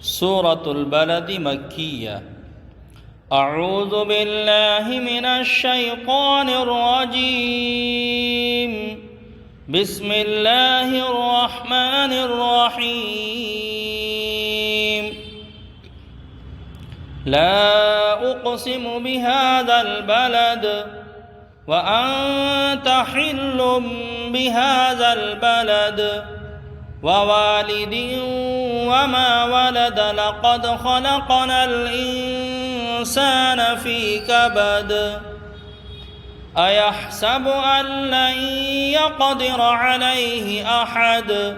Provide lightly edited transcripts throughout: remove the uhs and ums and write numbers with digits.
سورة البلد مكية. أعوذ بالله من الشيطان الرجيم. بسم الله الرحمن الرحيم. لا أقسم بهذا البلد وأنت حل بهذا البلد ووالد وما ولد لقد خلقنا الإنسان في كبد أيحسب أن لن يقدر عليه أحد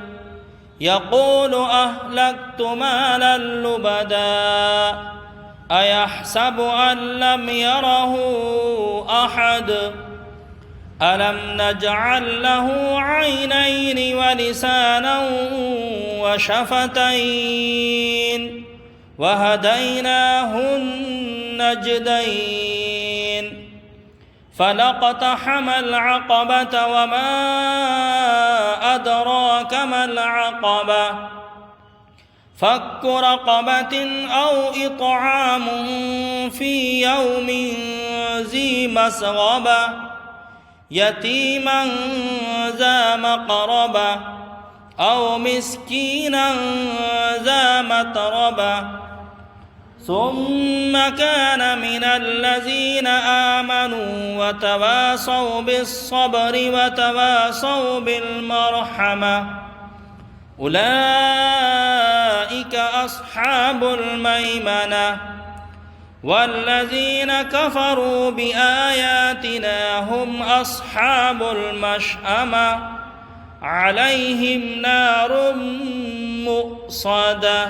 يقول أهلكت مالا لبدا أيحسب أن لم يره أحد ألم نجعل له عينين ولسانا وشفتين وهديناه النجدين فلاقتحم العقبة وما أدراك ما العقبة فك رقبة أو إطعام في يوم ذي مسغبة يتيما ذا مقربة أو مسكينا ذا متربة ثم كان من الذين آمنوا وتواصوا بالصبر وتواصوا بالمرحمة أولئك أصحاب الميمنة والذين كفروا بآياتنا هم أصحاب المشأمة عليهم نار مؤصدة.